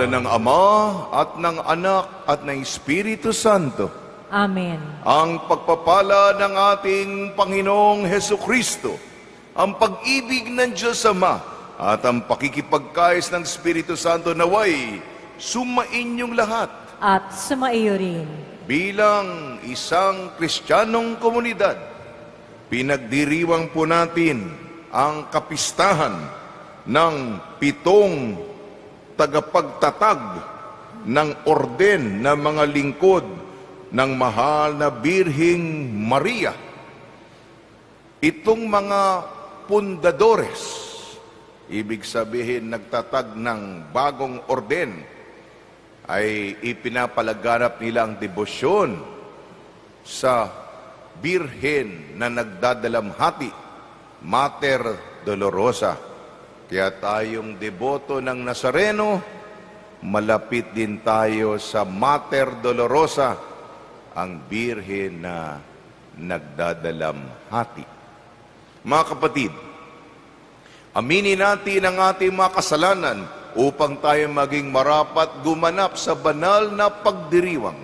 ngalan ng Ama at ng Anak at ng Espiritu Santo. Amen. Ang pagpapala ng ating Panginoong Hesukristo, ang pag-ibig ng Diyos Ama, at ang pakikipagkais ng Espiritu Santo naway sumainyong lahat. At sumaiyo rin. Bilang isang Kristiyanong komunidad, pinagdiriwang po natin ang kapistahan ng 7 tagapagtatag ng orden ng mga lingkod ng mahal na Birheng Maria. Itong mga pundadores, ibig sabihin nagtatag ng bagong orden, ay ipinapalaganap nila ang debosyon sa Birhen na nagdadalamhati, Mater Dolorosa. Kaya tayong deboto ng Nazareno, malapit din tayo sa Mater Dolorosa, ang Birhen na nagdadalamhati. Mga kapatid, aminin natin ang ating mga kasalanan upang tayo maging marapat gumanap sa banal na pagdiriwang.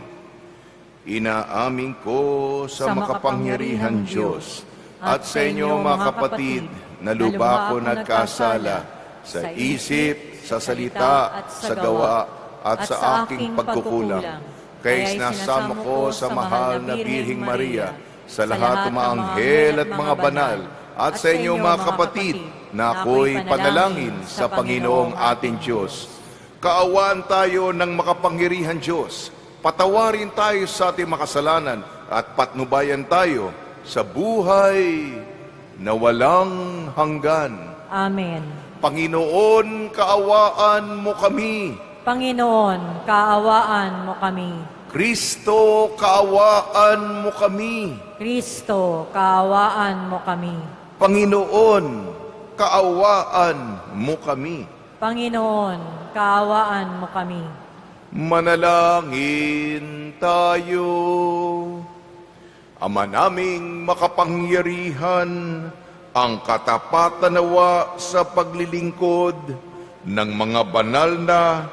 Inaamin ko sa makapangyarihan Diyos at sa inyo mga kapatid na lubha ko nagkasala sa isip, sa salita, sa gawa at sa aking pagkukulang. Kaya sinasama ko sa mahal na Birheng Maria, sa lahat ng mga anghel at mga banal, at sa inyo mga kapatid, na ako'y panalangin sa Panginoong ating Diyos. Kaawaan tayo ng makapangyarihan Diyos. Patawarin tayo sa ating makasalanan at patnubayan tayo sa buhay na walang hanggan. Amen. Panginoon, kaawaan mo kami. Panginoon, kaawaan mo kami. Kristo, kaawaan mo kami. Kristo, kaawaan mo kami. Panginoon, kaawaan mo kami. Panginoon, kaawaan mo kami. Manalangin tayo. Ama naming makapangyarihan, ang katapatan nawa sa paglilingkod ng mga banal na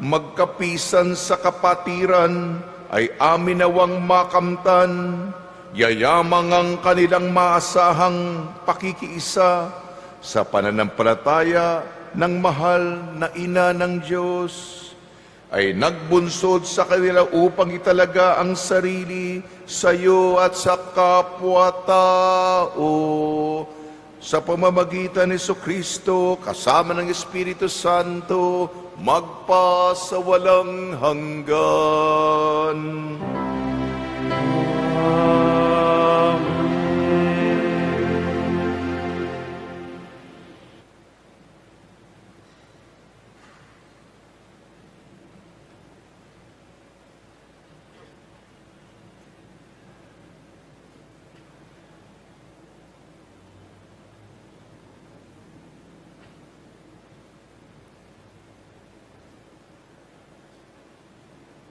magkapisan sa kapatiran ay amin nawang makamtan. Yayamang ang kanilang maasahang pakikiisa sa pananampalataya ng mahal na ina ng Diyos, ay nagbunsod sa kanila upang italaga ang sarili sa iyo at sa kapwa-tao sa pamamagitan ni Jesucristo kasama ng Espiritu Santo magpa sa walang hanggan.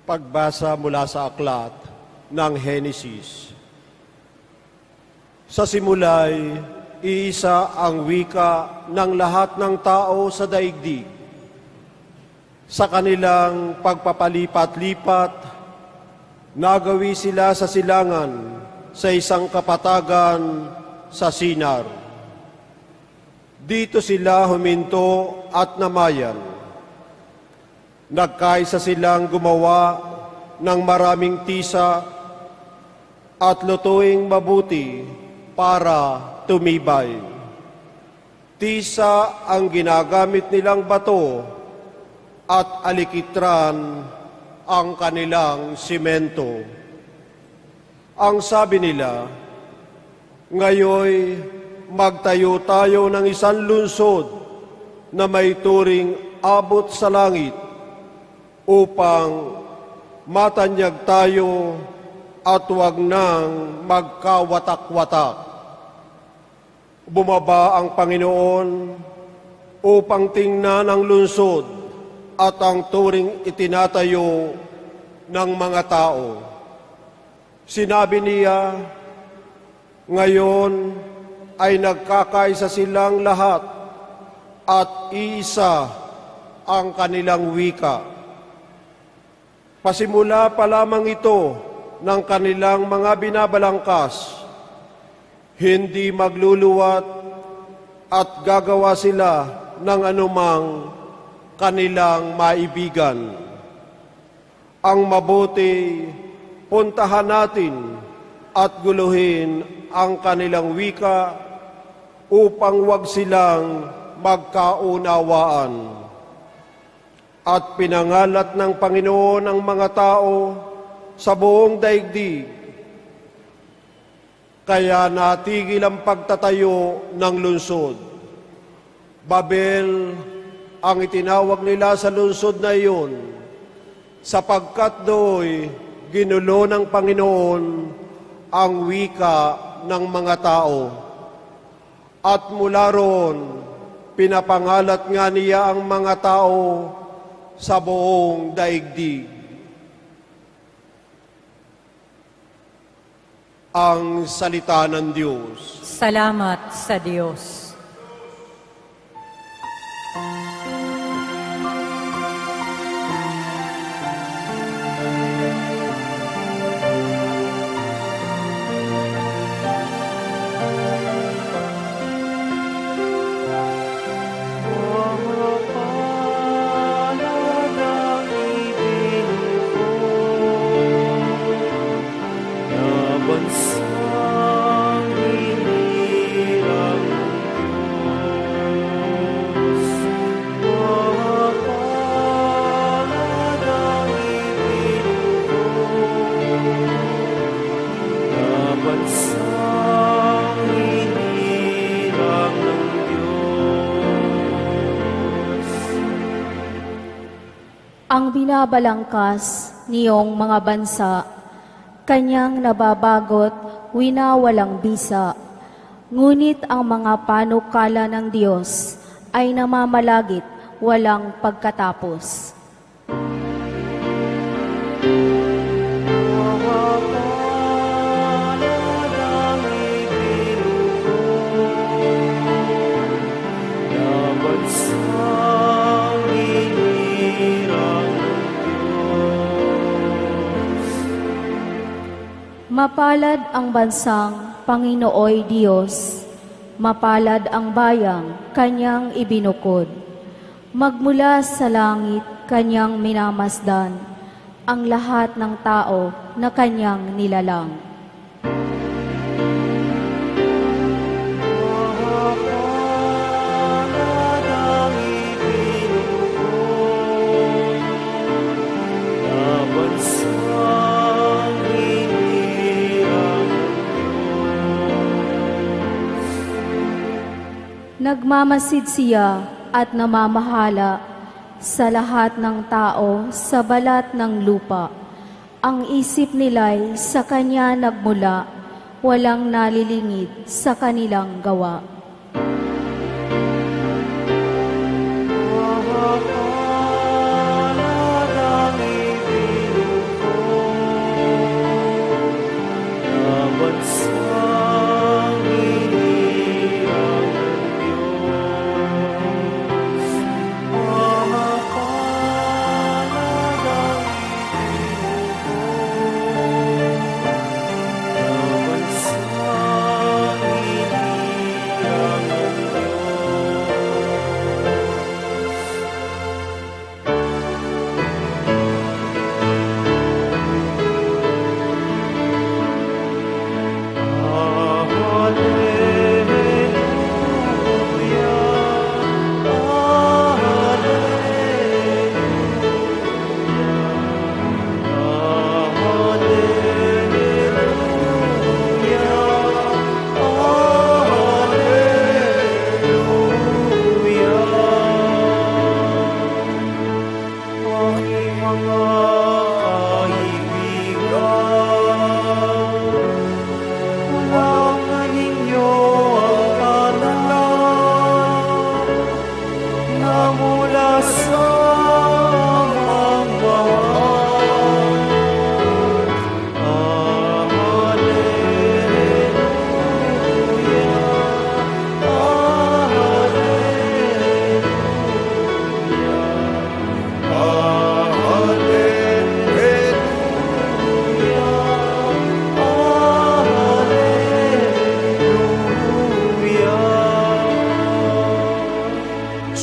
Pagbasa mula sa aklat ng Henesis. Sa simulay, iisa ang wika ng lahat ng tao sa daigdig. Sa kanilang pagpapalipat-lipat, nagawi sila sa silangan sa isang kapatagan sa Sinar. Dito sila huminto at namayan. Nagkaisa silang gumawa ng maraming tisa at lutuing mabuti para tumibay. Tisa ang ginagamit nilang bato at alikitran ang kanilang simento. Ang sabi nila, ngayoy magtayo tayo ng isang lungsod na may turing abot sa langit upang matanyag tayo at huwag nang magkawatak-watak. Bumaba ang Panginoon upang tingnan ang lungsod at ang turing itinatayo ng mga tao. Sinabi niya, ngayon ay nagkakaisa silang lahat at isa ang kanilang wika. Pasimula pa lamang ito ng kanilang mga binabalangkas, hindi magluluwat at gagawa sila ng anumang kanilang maibigan. Ang mabuti, puntahan natin at guluhin ang kanilang wika upang wag silang magkaunawaan. At pinangalat ng Panginoon ang mga tao sa buong daigdig. Kaya natigil ang pagtatayo ng lungsod. Babel ang itinawag nila sa lungsod na iyon, sapagkat do'y ginulo ng Panginoon ang wika ng mga tao. At mula roon, pinapangalat nga niya ang mga tao sa buong daigdig. Ang salita ng Diyos. Salamat sa Diyos. Ang binabalangkas niyong mga bansa, kanyang nababagot, winawalang bisa. Ngunit ang mga panukala ng Diyos ay namamalagit, walang pagkatapos. Mapalad ang bansang Panginooy Diyos, mapalad ang bayang kanyang ibinukod. Magmula sa langit kanyang minamasdan, ang lahat ng tao na kanyang nilalang. Nagmamasid siya at namamahala sa lahat ng tao sa balat ng lupa. Ang isip nila'y sa kanya nagmula, walang nalilingid sa kanilang gawa.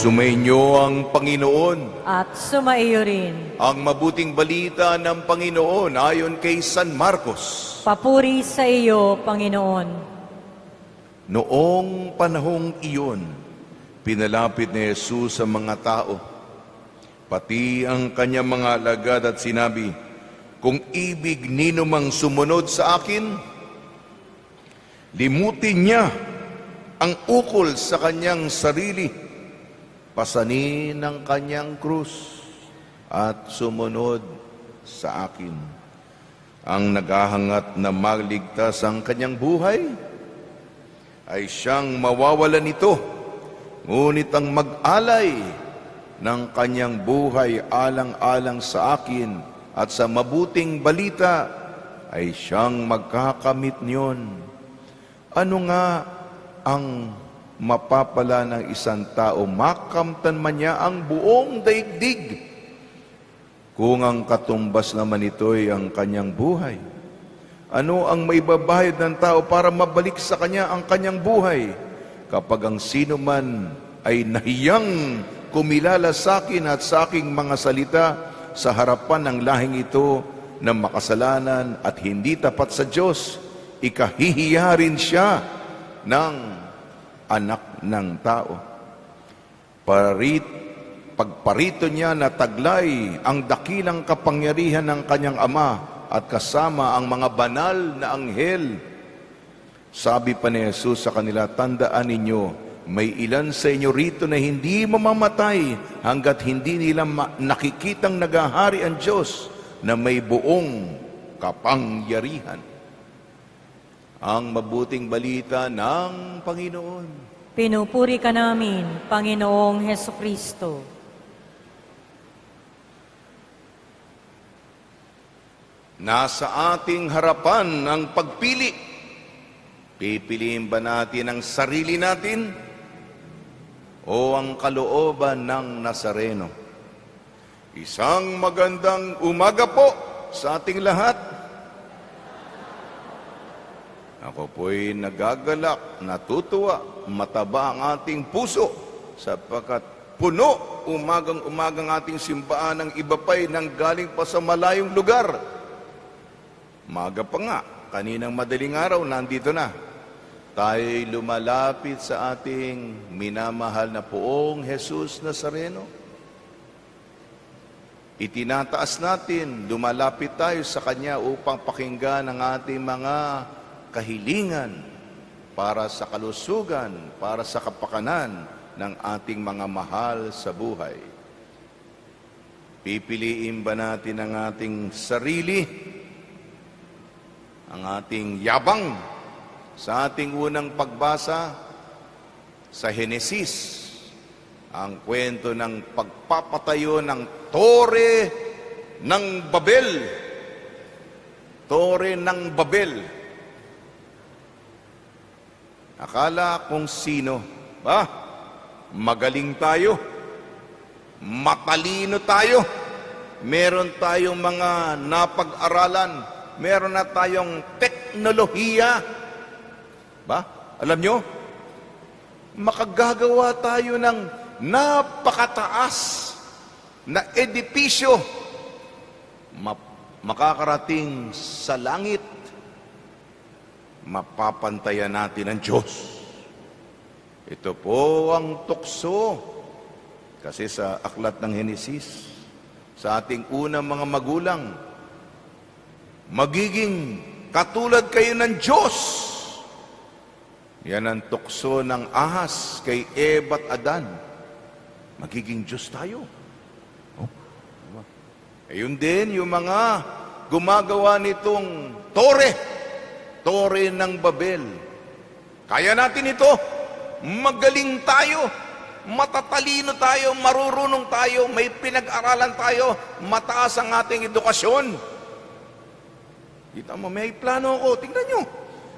Sumainyo ang Panginoon. At sumaiyo rin. Ang mabuting balita ng Panginoon ayon kay San Marcos. Papuri sa iyo, Panginoon. Noong panahong iyon, pinalapit ni Jesus sa mga tao, pati ang kanyang mga alagad at sinabi, kung ibig nino mang sumunod sa akin, limutin niya ang ukol sa kanyang sarili, pasanin ang kanyang krus, at sumunod sa akin. Ang naghahangat na magligtas ang kanyang buhay, ay siyang mawawalan nito, ngunit ang mag-alay ng kanyang buhay alang-alang sa akin at sa mabuting balita, ay siyang magkakamit niyon. Ano nga ang mapapala ng isang tao, makamtan man niya ang buong daigdig, kung ang katumbas naman ito'y ang kanyang buhay? Ano ang maibabayad ng tao para mabalik sa kanya ang kanyang buhay? Kapag ang sino man ay nahiyang kumilala sa akin at sa aking mga salita sa harapan ng lahing ito na makasalanan at hindi tapat sa Diyos, ikahihiya rin siya ng anak ng tao. Pagparito niya na taglay ang dakilang kapangyarihan ng kanyang Ama at kasama ang mga banal na anghel. Sabi pa ni Jesus sa kanila, tandaan ninyo, may ilan sa inyo rito na hindi mamamatay hanggat hindi nila nakikitang naghahari ang Diyos na may buong kapangyarihan. Ang mabuting balita ng Panginoon. Pinupuri ka namin, Panginoong Hesukristo. Nasa ating harapan ang pagpili. Pipiliin ba natin ang sarili natin o ang kalooban ng Nazareno? Isang magandang umaga po sa ating lahat. Ako po'y nagagalak, natutuwa, mataba ang ating puso sapagkat puno umagang-umagang ating simbahan ng iba pa'y nanggaling pa sa malayong lugar. Maga pa nga, kaninang madaling araw, nandito na. Tayo'y lumalapit sa ating minamahal na poong Jesus Nazareno. Itinataas natin, lumalapit tayo sa Kanya upang pakinggan ang ating mga kahilingan para sa kalusugan, para sa kapakanan ng ating mga mahal sa buhay. Pipiliin ba natin ang ating sarili, ang ating yabang? Sa ating unang pagbasa sa Henesis, ang kwento ng pagpapatayo ng Tore ng Babel. Tore ng Babel. Akala kung sino, magaling tayo, matalino tayo, meron tayong mga napag-aralan, meron na tayong teknolohiya. Alam nyo, makagagawa tayo ng napakataas na edipisyo, makakarating sa langit. Mapapantayan natin ang Diyos. Ito po ang tukso. Kasi sa aklat ng Henesis, sa ating unang mga magulang, magiging katulad kayo ng Diyos. Yan ang tukso ng ahas kay Eva at Adan. Magiging Diyos tayo. Ayun din yung mga gumagawa nitong Tore ng Babel. Kaya natin ito. Magaling tayo. Matatalino tayo. Marurunong tayo. May pinag-aralan tayo. Mataas ang ating edukasyon. Kita mo, may plano ako. Tingnan nyo.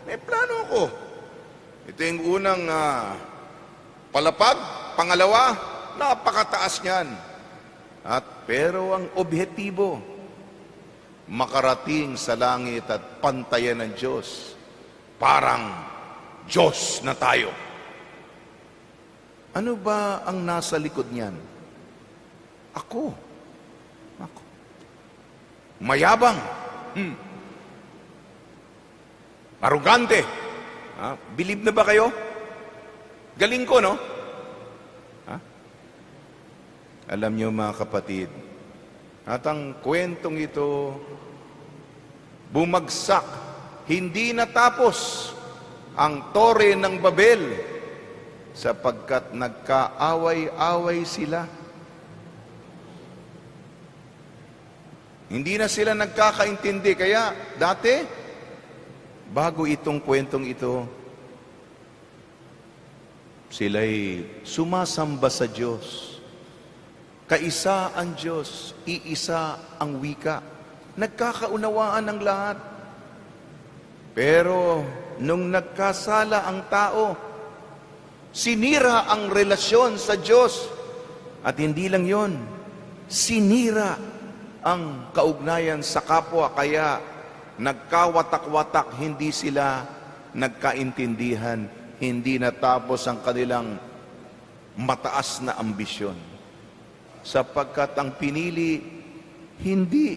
May plano ako. Ito yung unang palapag. Pangalawa, napakataas niyan. Pero ang objektibo, makarating sa langit at pantayan ng Diyos. Parang Diyos na tayo. Ano ba ang nasa likod niyan? Ako. Ako. Mayabang. Arugante. Believe na ba kayo? Galing ko, no? Alam niyo mga kapatid, at ang kwentong ito, bumagsak, hindi natapos ang tore ng Babel sapagkat nagkaaway-away sila. Hindi na sila nagkakaintindi. Kaya dati, bago itong kwentong ito, sila'y sumasamba sa Diyos. Kaisa ang Diyos, iisa ang wika. Nagkakaunawaan ang lahat. Pero nung nagkasala ang tao, sinira ang relasyon sa Diyos. At hindi lang yon, sinira ang kaugnayan sa kapwa. Kaya nagkawatak-watak, hindi sila nagkaintindihan, hindi natapos ang kanilang mataas na ambisyon. Sapagkat ang pinili, hindi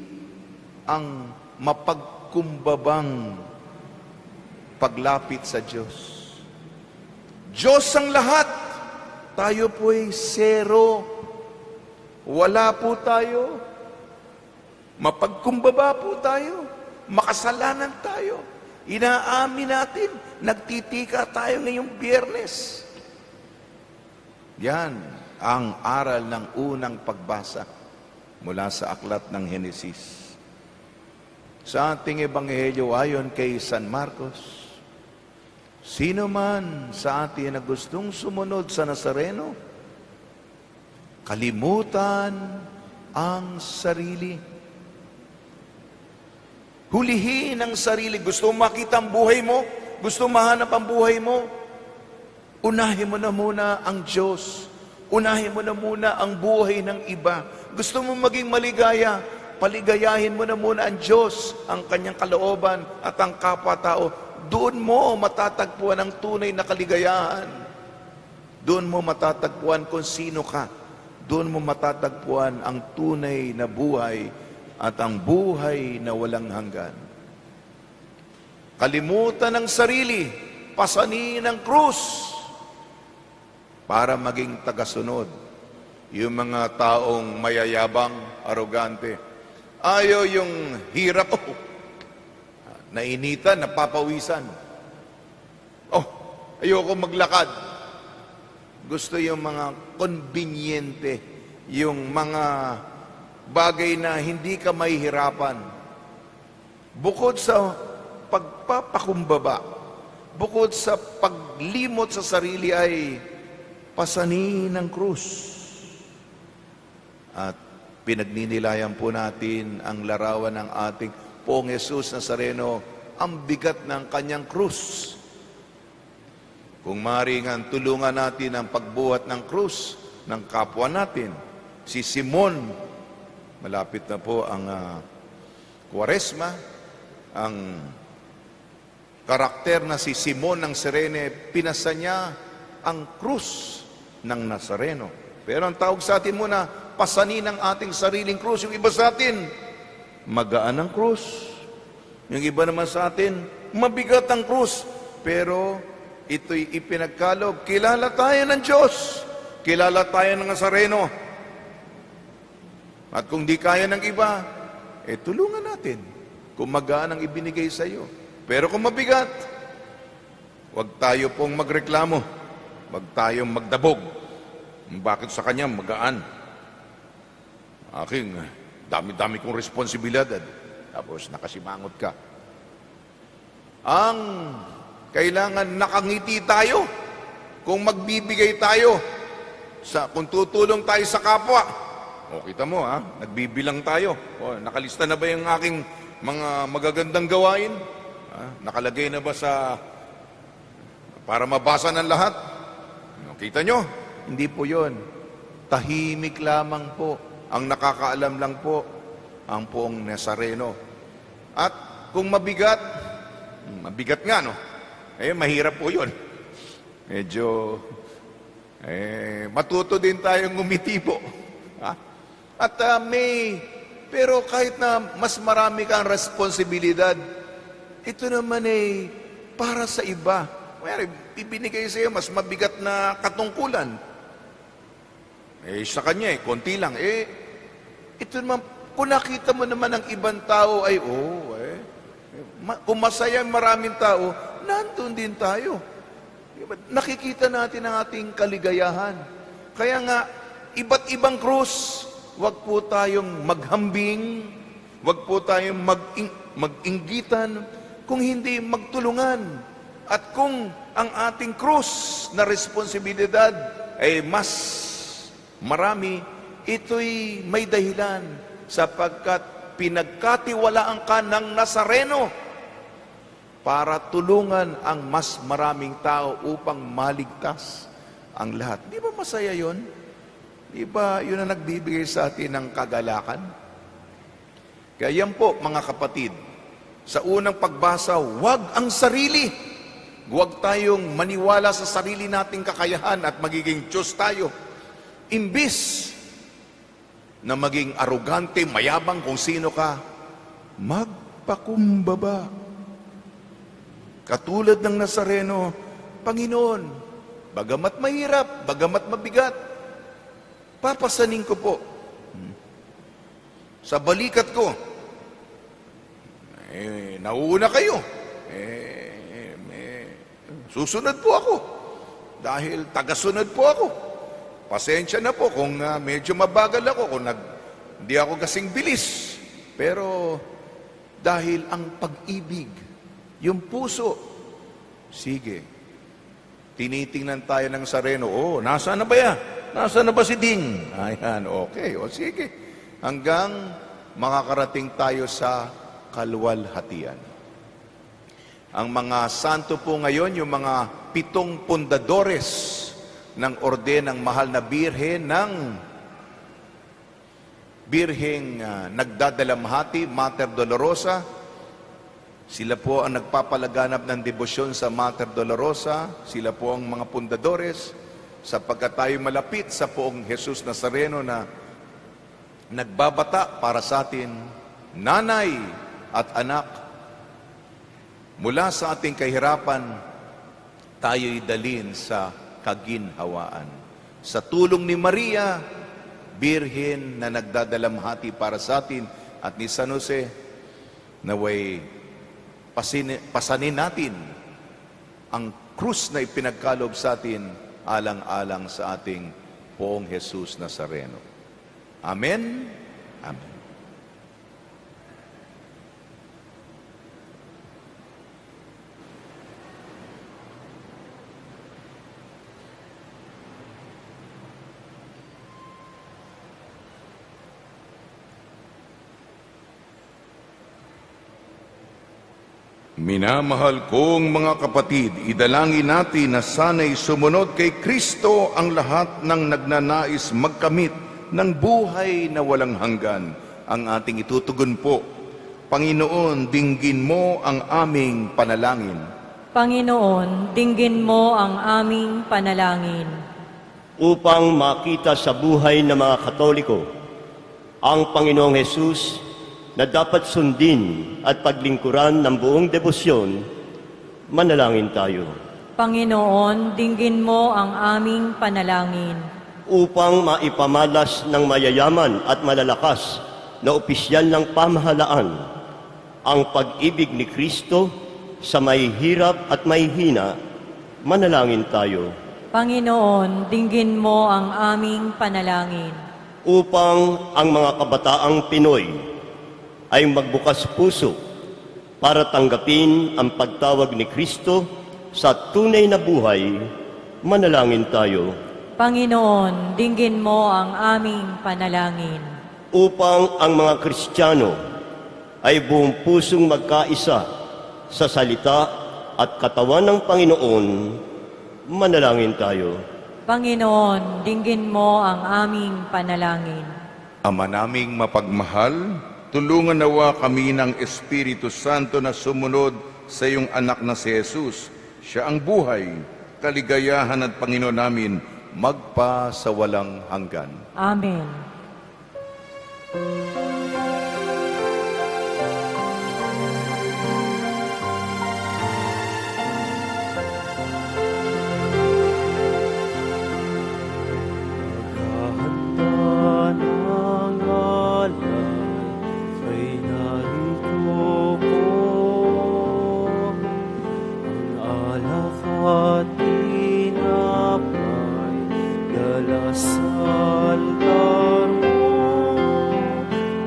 ang mapagkumbabang paglapit sa Diyos. Diyos ang lahat. Tayo po'y zero. Wala po tayo. Mapagkumbaba po tayo. Makasalanan tayo. Inaamin natin. Nagtitika tayo ngayong Biyernes. Yan ang aral ng unang pagbasa mula sa aklat ng Henesis. Sa ating ebanghelyo ayon kay San Marcos, sino man sa atin na gustong sumunod sa Nazareno, kalimutan ang sarili. Hulihin ang sarili. Gusto mo makita ang buhay mo? Gusto mo mahanap ang buhay mo? Unahin mo na muna ang Diyos. Unahin mo na muna ang buhay ng iba. Gusto mo maging maligaya, paligayahin mo na muna ang Diyos, ang kanyang kalooban at ang kapwa-tao. Doon mo matatagpuan ang tunay na kaligayahan. Doon mo matatagpuan kung sino ka. Doon mo matatagpuan ang tunay na buhay at ang buhay na walang hanggan. Kalimutan ang sarili, pasanin ang krus, para maging tagasunod. Yung mga taong mayayabang, arogante. Ayaw yung hirap. Nainitan, napapawisan. Ayoko maglakad. Gusto yung mga konbinyente, yung mga bagay na hindi ka mahihirapan. Bukod sa pagpapakumbaba, bukod sa paglimot sa sarili ay pasanin ng krus. At pinagninilayan po natin ang larawan ng ating Poong Jesus Nazareno, ang bigat ng kanyang krus. Kung maaaring tulungan natin ang pagbuhat ng krus ng kapwa natin, si Simon, malapit na po ang Kwaresma, ang karakter na si Simon ng Cirene, pinasa niya ang krus ng Nazareno. Pero ang tawag sa atin muna, pasanin ang ating sariling krus. Yung iba sa atin, magaan ang krus. Yung iba naman sa atin, mabigat ang krus. Pero ito'y ipinagkaloob. Kilala tayo ng Diyos. Kilala tayo ng Nazareno. At kung di kaya ng iba, tulungan natin kung magaan ang ibinigay sa iyo. Pero kung mabigat, huwag tayo pong magreklamo. Huwag tayong magdabog. Bakit sa kanya magaan? Aking dami-dami kong responsibilidad. Tapos nakasimangot ka. Ang kailangan nakangiti tayo kung magbibigay tayo. Kung tutulong tayo sa kapwa. Kita mo nagbibilang tayo. Nakalista na ba yung aking mga magagandang gawain? Nakalagay na ba para mabasa ng lahat? Kita nyo? Hindi po yun. Tahimik lamang po. Ang nakakaalam lang po, ang Poong Nazareno. At kung mabigat nga, no? Mahirap po yun. Medyo Matuto din tayong ngumiti po. Ha? At pero kahit na mas marami kang responsibilidad, ito naman para sa iba. Mayroon, ibinigay sa iyo mas mabigat na katungkulan. Sa kanya konti lang. Ito naman, kung nakita mo naman ang ibang tao ay, kung masaya maraming tao, nandun din tayo. Nakikita natin ang ating kaligayahan. Kaya nga, iba't ibang krus, wag po tayong maghambing, wag po tayong mag-inggitan, kung hindi magtulungan. At kung ang ating krus na responsibilidad ay mas marami, ito'y may dahilan sapagkat pinagkatiwalaan ka ng Nazareno para tulungan ang mas maraming tao upang maligtas ang lahat. Di ba masaya yon? Di ba yun ang nagbibigay sa atin ng kagalakan? Kaya yan po, mga kapatid, sa unang pagbasa, wag ang sarili. Huwag tayong maniwala sa sarili nating kakayahan at magiging Diyos tayo. Imbis na maging arugante, mayabang kung sino ka, magpakumbaba. Katulad ng Nazareno, Panginoon, bagamat mahirap, bagamat mabigat, papasanin ko po. Sa balikat ko, nauuna kayo. Susunod po ako. Dahil tagasunod po ako. Pasensya na po kung medyo mabagal ako, kung hindi ako kasing bilis. Pero dahil ang pag-ibig, yung puso, sige, tinitingnan tayo ng Nazareno, nasaan na ba yan? Nasaan na ba si Ding? Ayan, okay, sige. Hanggang makakarating tayo sa kaluwalhatian. Ang mga santo po ngayon, yung mga 7 pundadores ng orden ng mahal na birhen ng birheng nagdadalamhati, Mater Dolorosa. Sila po ang nagpapalaganap ng debosyon sa Mater Dolorosa. Sila po ang mga pundadores sapagkat tayo malapit sa poong Jesus Nazareno na nagbabata para sa atin, nanay at anak. Mula sa ating kahirapan, tayo'y dalhin sa kaginhawaan. Sa tulong ni Maria, birhen na nagdadalamhati para sa atin, at ni San Jose, naway pasanin natin ang krus na ipinagkalob sa atin alang-alang sa ating poong Jesus Nazareno. Amen? Amen. Minamahal kong mga kapatid, idalangin natin na sana'y sumunod kay Kristo ang lahat ng nagnanais magkamit ng buhay na walang hanggan. Ang ating itutugon po, Panginoon, dinggin mo ang aming panalangin. Panginoon, dinggin mo ang aming panalangin. Upang makita sa buhay ng mga Katoliko ang Panginoong Hesus na dapat sundin at paglingkuran ng buong debosyon, manalangin tayo. Panginoon, dinggin mo ang aming panalangin. Upang maipamalas ng mayayaman at malalakas na opisyal ng pamahalaan ang pag-ibig ni Kristo sa may hirap at may hina, manalangin tayo. Panginoon, dinggin mo ang aming panalangin. Upang ang mga kabataang Pinoy ay magbukas puso para tanggapin ang pagtawag ni Kristo sa tunay na buhay, manalangin tayo. Panginoon, dinggin mo ang aming panalangin. Upang ang mga Kristiyano ay buong pusong magkaisa sa salita at katawan ng Panginoon, manalangin tayo. Panginoon, dinggin mo ang aming panalangin. Ama naming mapagmahal, tulungan nawa kami ng Espiritu Santo na sumunod sa iyong anak na si Jesus. Siya ang buhay, kaligayahan at Panginoon namin. magpa sa walang hanggan. Amen. Handa ng alay kay narito ko, ang alak at tinapay dala sa altar mo.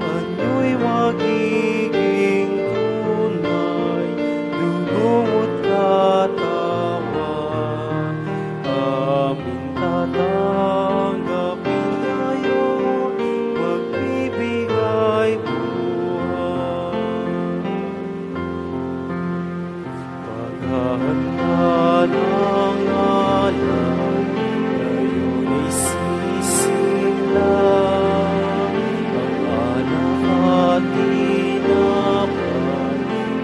Ano'y magiging tunay, dugong at katawan, aming tatanggapin ngayon, magbibigay buhay. Paghahanda ng alay, ngayon ay sisimula. Ang alak at tinapay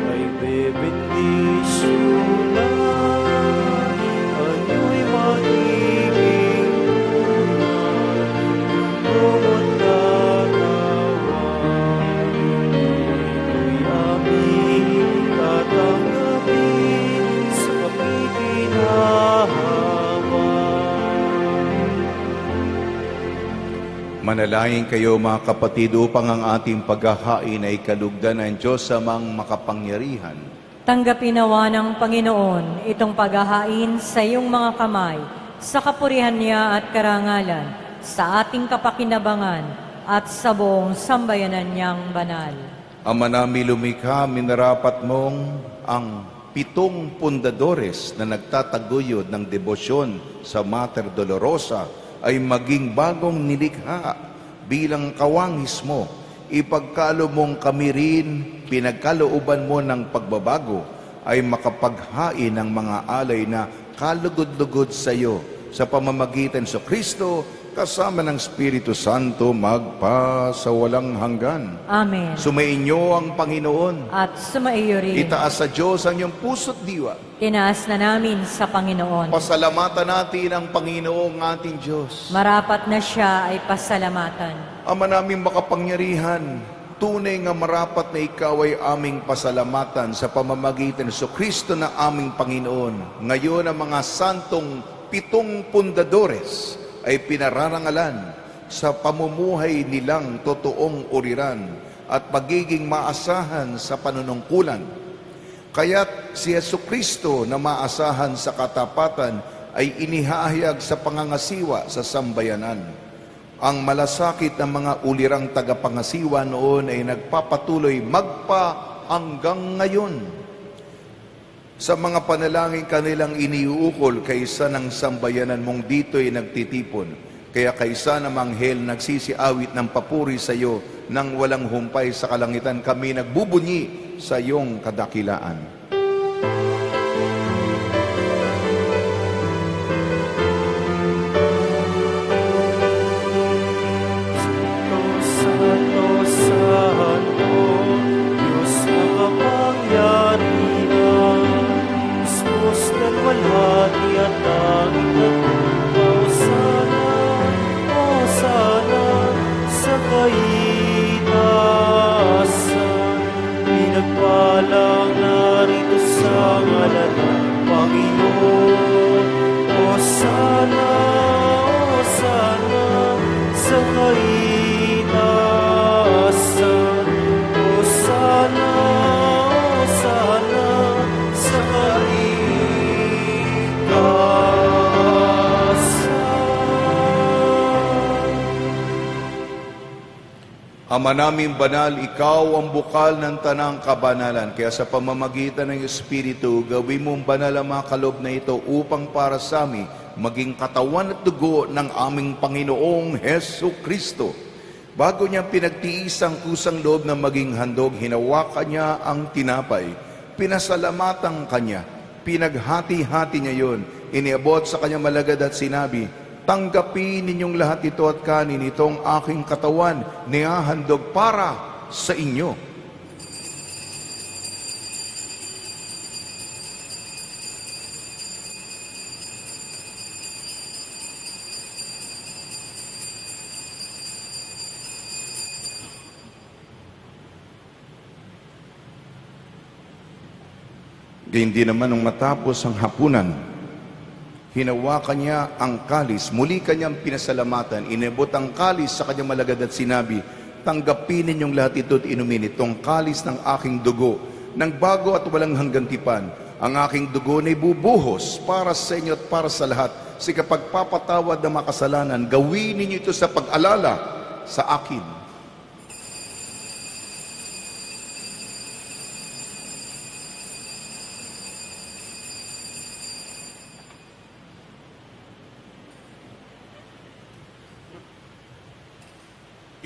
ay bebendisyonan. Ano'y magiging tunay, dugong at katawan, ito'y aming tatanggapin sa kapikinahaman. Manalangin kayo mga kapatid upang ang ating paghahain ay kalugdan ng Diyos amang makapangyarihan. Tanggapin nawa ng Panginoon itong paghahain sa iyong mga kamay, sa kapurihan niya at karangalan, sa ating kapakinabangan at sa buong sambayanan niyang banal. Ama namin lumikha, minarapat mong ang 7 pundadores na nagtataguyod ng debosyon sa Mater Dolorosa ay maging bagong nilikha bilang kawangis mo. Ipagkalo mong kami rin, pinagkalooban mo ng pagbabago, ay makapaghain ng mga alay na kalugod-lugod sa iyo sa pamamagitan sa Kristo kasama ng Espiritu Santo magpa sa walang hanggan. Amen. Sumainyo ang Panginoon. At sumaiyo rin. Itaas sa Diyos ang iyong puso't diwa. Tinaas na namin sa Panginoon. Pasalamatan natin ang Panginoong ating Diyos. Marapat na siya ay pasalamatan. Ama naming makapangyarihan, tunay nga marapat na ikaw ay aming pasalamatan sa pamamagitan sa Kristo na aming Panginoon. Ngayon ang mga santong 7 pundadores ay pinararangalan sa pamumuhay nilang totoong uriran at pagiging maasahan sa panunungkulan. Kaya't si Jesucristo na maasahan sa katapatan ay inihahayag sa pangangasiwa sa sambayanan. Ang malasakit ng mga ulirang tagapangasiwa noon ay nagpapatuloy magpa hanggang ngayon. Sa mga panalangin kanilang iniuukol kaysa ng sambayanan mong dito'y nagtitipon. Kaya kaysa ng manghel nagsisiawit ng papuri sa iyo nang walang humpay sa kalangitan, kami nagbubunyi sa iyong kadakilaan. Santo, Santo, Diyos makapangyarihan, Diyos na walhati at langit at lupa. Hosana sa kaitaasan, pinagpalang narito sa ngalan ng Panginoon. Hosana, Hosana sa kaitaasan, Hosana, Hosana sa Ama naming banal, ikaw ang bukal ng tanang kabanalan. Kaya sa pamamagitan ng Espiritu, gawin mong banal ang mga kaloob na ito upang para sa amin maging katawan at dugo ng aming Panginoong Hesu Kristo. Bago niya pinagtiis ang kusang loob na maging handog, hinawakan niya ang tinapay. Pinasalamatan kanya. Pinaghati-hati niya yon. Iniabot sa kanyang malagad at sinabi, tanggapin ninyong lahat ito at kanin, itong aking katawan, nihahandog para sa inyo. Gayun din naman nung matapos ang hapunan, hinawakan niya ang kalis, muli kanyang pinasalamatan, inabot ang kalis sa kanyang malagad at sinabi, tanggapin ninyong lahat ito at inumin itong kalis ng aking dugo, ng bago at walang hanggang tipan. Ang aking dugo na ibubuhos para sa inyo at para sa lahat. Sa kapagpapatawad ng mga kasalanan, gawin ninyo ito sa pag-alala sa akin.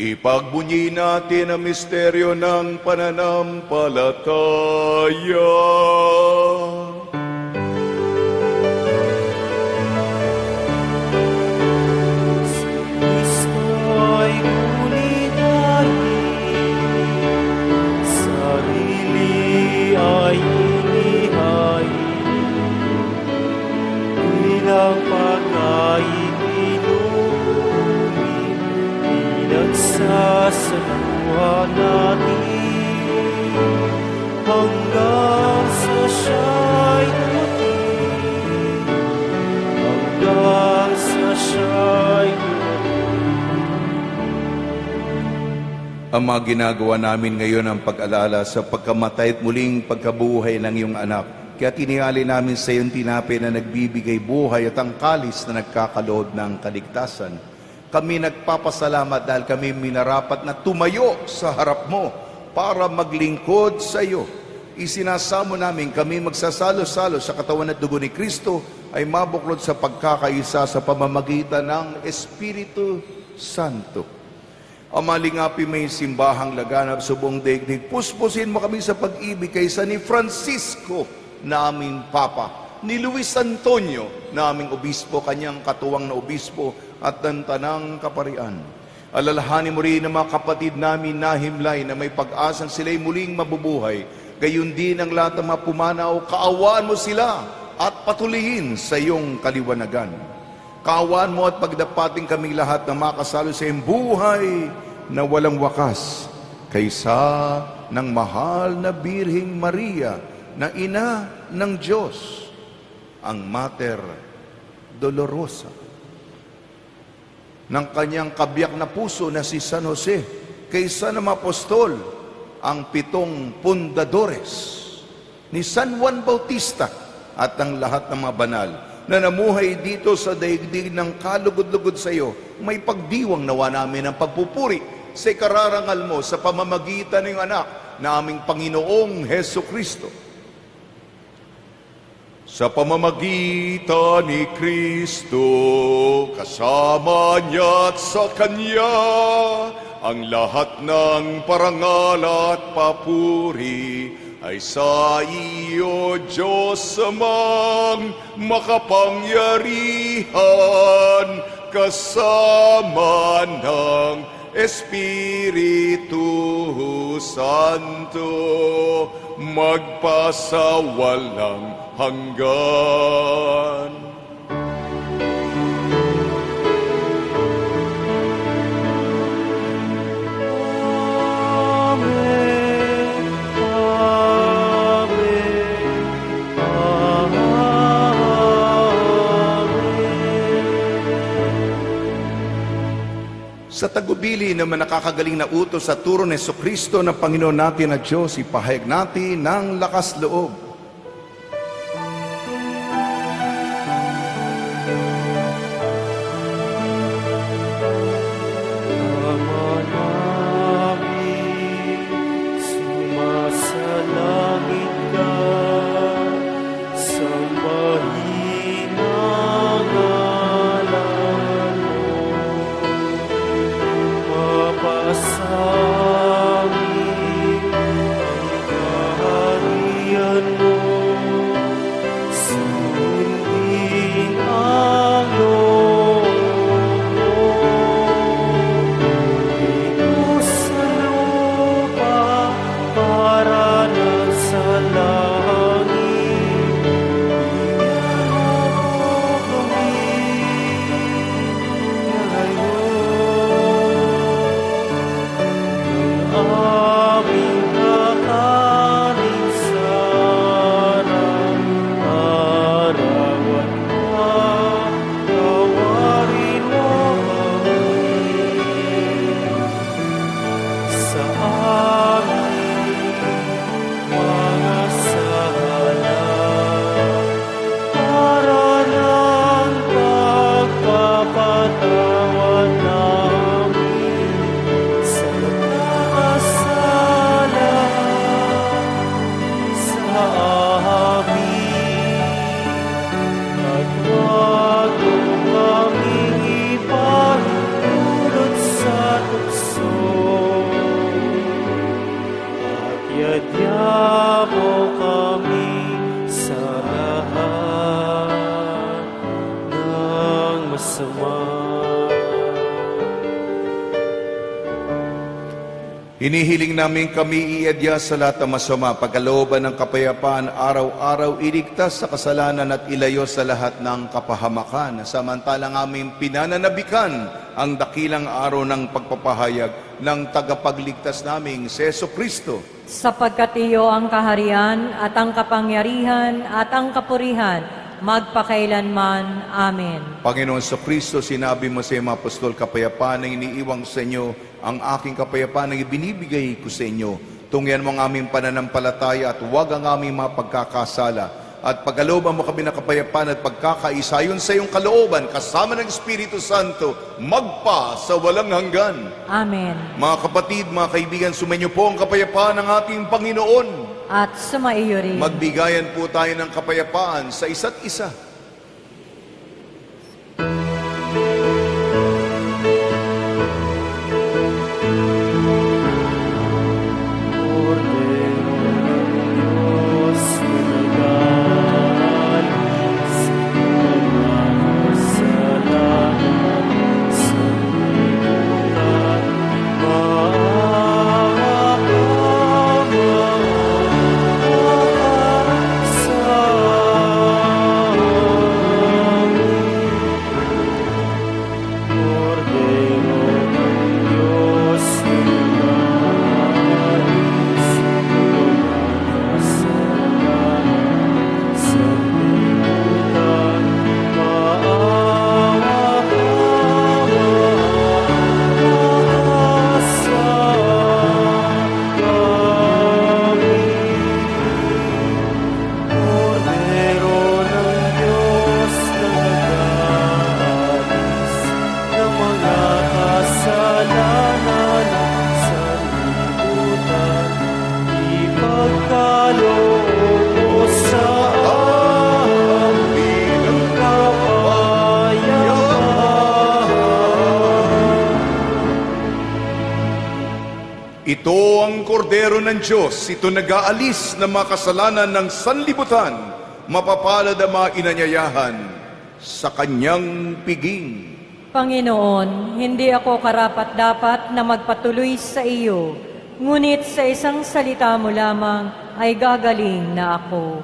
Ipagbunyi natin ang misteryo ng pananampalataya. Kristo ay ngunit sarili ay inihain, bilang pagkain inumin, pinagsasaluhan natin, hanggang sa siya'y dumating, hanggang sa siya'y dumating. Ama, ginagawa namin ngayon ang pag-alala sa pagkamatay at muling pagkabuhay ng iyong anak. Kaya tinihali namin sa iyong tinapay na nagbibigay buhay at ang kalis na nagkakaloob ng kaligtasan. Kami nagpapasalamat dahil kami minarapat na tumayo sa harap mo para maglingkod sa iyo. Isinasamo namin kami magsasalo-salo sa katawan at dugo ni Kristo ay mabuklod sa pagkakaisa sa pamamagitan ng Espiritu Santo. Amalingapi may simbahang laganap sa buong daigdig. Puspusin mo kami sa pag-ibig kaysa ni Francisco, na aming Papa, ni Luis Antonio, na aming Obispo, kanyang katuwang na Obispo, at ng Tanang Kaparian. Alalahanin mo rin ang mga kapatid namin na himlay na may pag-asang sila'y muling mabubuhay. Gayon din ang lahat ng mga pumanaw, kaawaan mo sila at patuloyin sa iyong kaliwanagan. Kaawaan mo at pagdapating kaming lahat na makasalo sa iyong buhay na walang wakas kaysa ng mahal na Birheng Maria na ina ng Diyos, ang Mater Dolorosa, ng kanyang kabiyak na puso na si San Jose, kaysa ng apostol, ang 7 pundadores, ni San Juan Bautista at ang lahat ng mga banal na namuhay dito sa daigdig ng kalugod-lugod sa iyo. May pagdiwang nawa namin ang pagpupuri sa ikararangal mo sa pamamagitan ng anak na aming Panginoong Heso Kristo. Sa pamamagitan ni Kristo, kasama niya at sa Kanya, ang lahat ng parangal at papuri ay sa iyo, Diyos amang makapangyarihan, kasama ng Espiritu Santo, magpasawalang hanggan. Amen. Amen. Amen. Sa tagubili naman nakakagaling na utos sa turo ni Jesucristo ng Panginoon natin na Diyos, ipahayag natin ng lakas loob. Ama namin, sumasalangit ka, sambahin ang ngalan mo. Mapasangin ang kaharian mo, Huwag mo kaming ipahintulot sa tukso, at yadya mo kami sa lahat ng masama. Hinihiling namin kami iadya sa lahat ng masama, pagkalooban ng kapayapaan, araw-araw iligtas sa kasalanan at ilayo sa lahat ng kapahamakan. Samantalang aming pinananabikan ang dakilang araw ng pagpapahayag ng tagapagligtas naming si Jesucristo. Sapagkat iyo ang kaharian at ang kapangyarihan at ang kapurihan magpakailanman. Amen. Panginoon sa Kristo, sinabi mo sa iyong apostol, kapayapaan ang iniiwang sa inyo, ang aking kapayapaan ang ibinibigay ko sa inyo. Tungyan mo ang aming pananampalataya at huwag ang aming mga pagkakasala. At pagkalooban mo kami ng kapayapaan at pagkakaisa yun sa iyong kalooban, kasama ng Espiritu Santo, magpa sa walang hanggan. Amen. Mga kapatid, mga kaibigan, sumainyo po ang kapayapaan ng ating Panginoon. At sumaiyo rin. Magbigayan po tayo ng kapayapaan sa isa't isa. Cordero ng Diyos na nag-aalis ng mga kasalanan sa libutan, maawa sa amin. Cordero ng Diyos na nag-aalis ng mga kasalanan sa libutan, maawa sa amin. Cordero ng Diyos na nag-aalis ng mga kasalanan sa libutan, ipagkaloob mo sa amin ang kapayapaan. Ito ang kordero ng Diyos, ito nag-aalis ng mga kasalanan ng sanlibutan, mapapalad ang mga inanyayahan sa kanyang piging. Panginoon, hindi ako karapat-dapat na magpatuloy sa iyo, ngunit sa isang salita mo lamang ay gagaling na ako.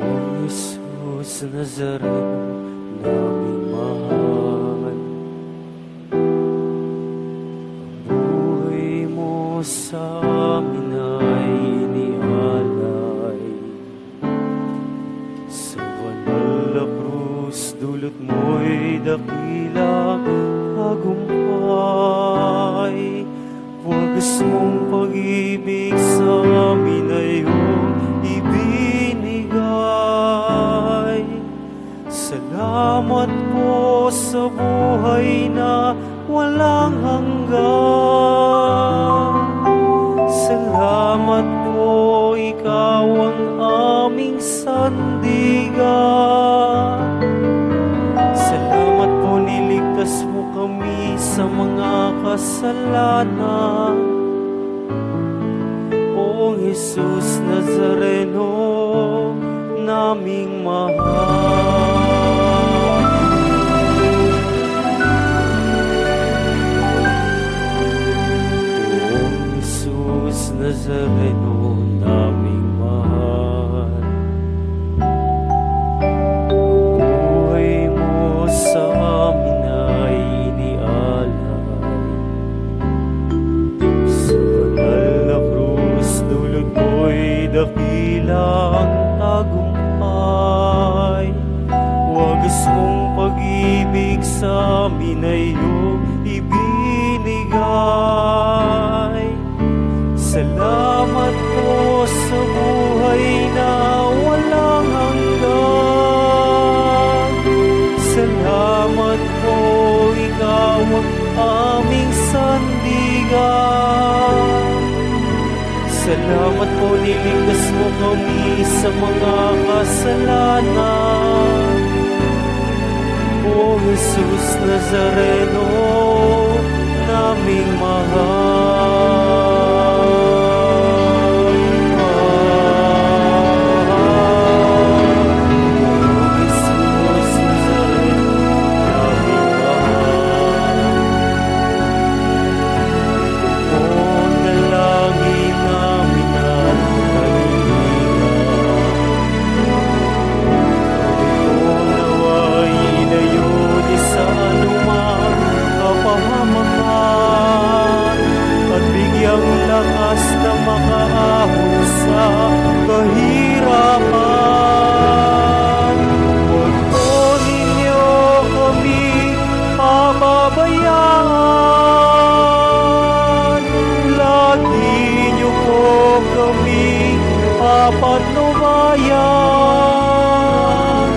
Poong Jesus Nazareno, naming mahal, ang buhay mo sa amin ay inialay. Sa banal na krus, dulot mo'y dakilang tagumpay. Wagas mong pag-ibig sa amin ay iyong ibinigay. Salamat po sa buhay na walang hanggan. Salamat po, ikaw ang aming sandigan. Salamat po, niligtas mo kami sa mga kasalanan. Poong Jesus Nazareno, naming mahal. Poong Jesus Nazareno, naming mahal. Buhay mo sa amin ay inialay. Sa Salamat po, niligtas mo kami sa mga kasalanan. O Jesus Nazareno, naming mahal. O Jesus Nazareno, naming mahal. O dalangin namin at kalinga. O naway ilayon sa anumang kapahamakan at bigyang lakas na makaahon sa kahirapan. Huwag po ninyo kami pababayaan. Lagi niyo po kami papatnubayan.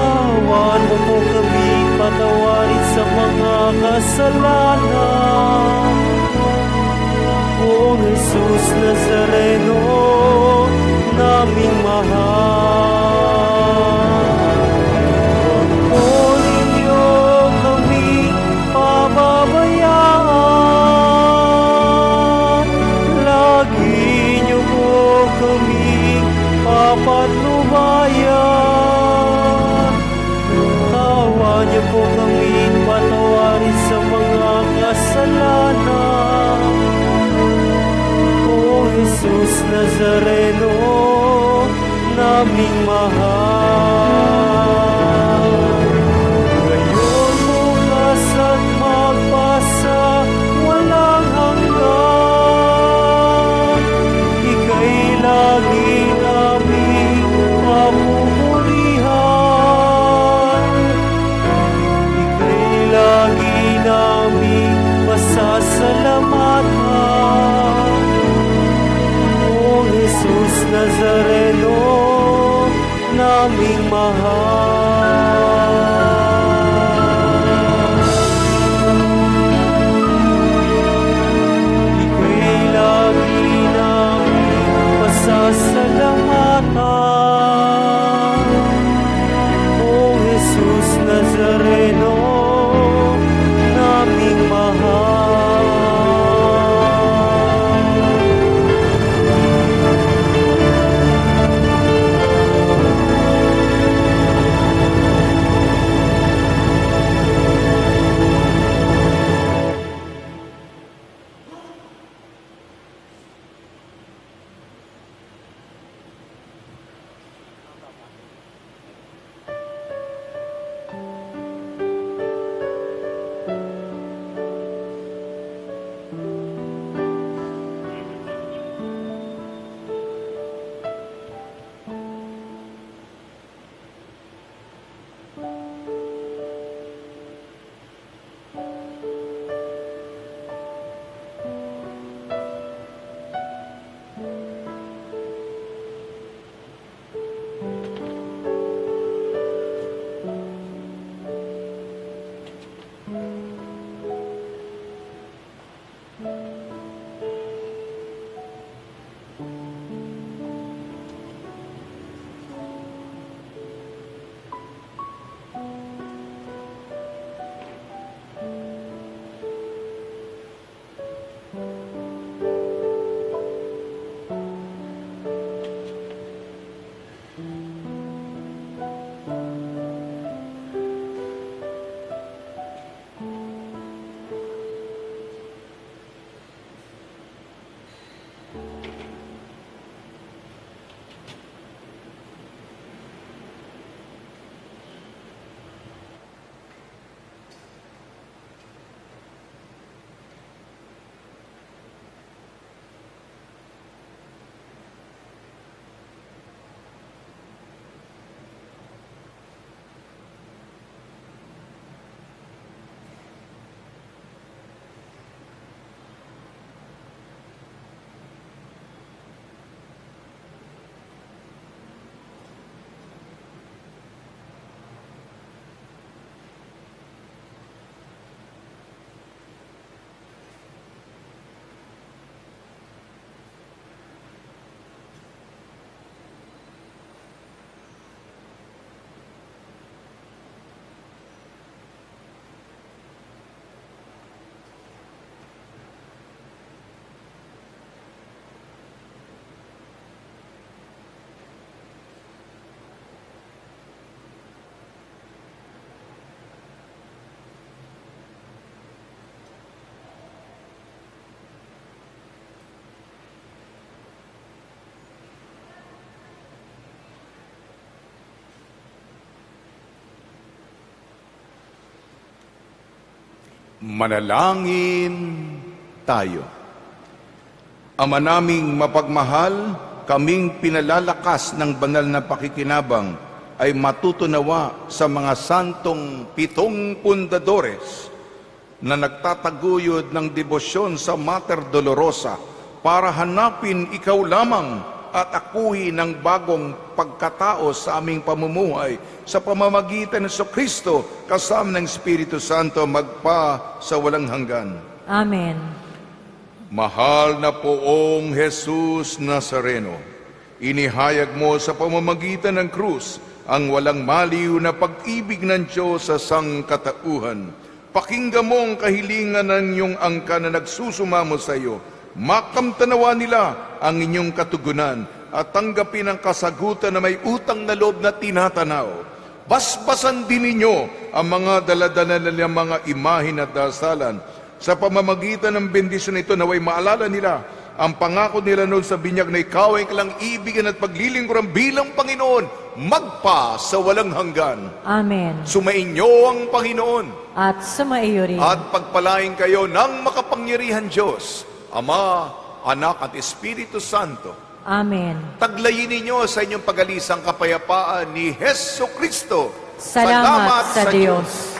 Awan mo po kami patawarin sa mga kasalanan. O Jesus Nazareno, naming mahal. Huwag po ninyo kami pababayaan. Lagi niyo po kami papatnubayan. Awa niyo po kami patawarin sa mga kasalanan. O Jesus Nazareno, naming mahal. Ngayon bukas at magpasa walang hanggan, ika'y lagi naming papupurihan. Ika'y lagi naming masasalamatan. O Jesus Nazareno, naming mahal. Ika'y lagi naming masasalamatan. O Jesus Nazareno, naming mahal. Manalangin tayo. Ama naming mapagmahal, kaming pinalalakas ng banal na pakikinabang ay matutunawa sa mga santong 7 pundadores na nagtataguyod ng debosyon sa Mater Dolorosa para hanapin ikaw lamang at akuhin ng bagong pagkatao sa aming pamumuhay sa pamamagitan ng Kristo kasama ng Espiritu Santo magpa sa walang hanggan. Amen. Mahal na poong Jesus Nazareno, inihayag mo sa pamamagitan ng krus ang walang maliw na pag-ibig ng Diyos sa sangkatauhan. Pakinggan mo ang kahilingan ng iyong angka na nagsusumamo sa iyo. Makamtanawa nila ang inyong katugunan at tanggapin ang kasagutan na may utang na loob na tinatanaw. Basbasan din ninyo ang mga daladala ng mga imahin at dasalan. Sa pamamagitan ng bendisyon ito, naway maalala nila ang pangako nila noon sa binyag na ikaw ay kalang ibigan at paglilingkuran bilang Panginoon, magpa sa walang hanggan. Amen. Sumainyo ang Panginoon At sumaiyo rin. at pagpalain kayo ng makapangyarihan Diyos, Ama, Anak at Espiritu Santo. Amen. Taglayin ninyo sa inyong pagalisang kapayapaan ni Hesus Kristo. Salamat sa Diyos.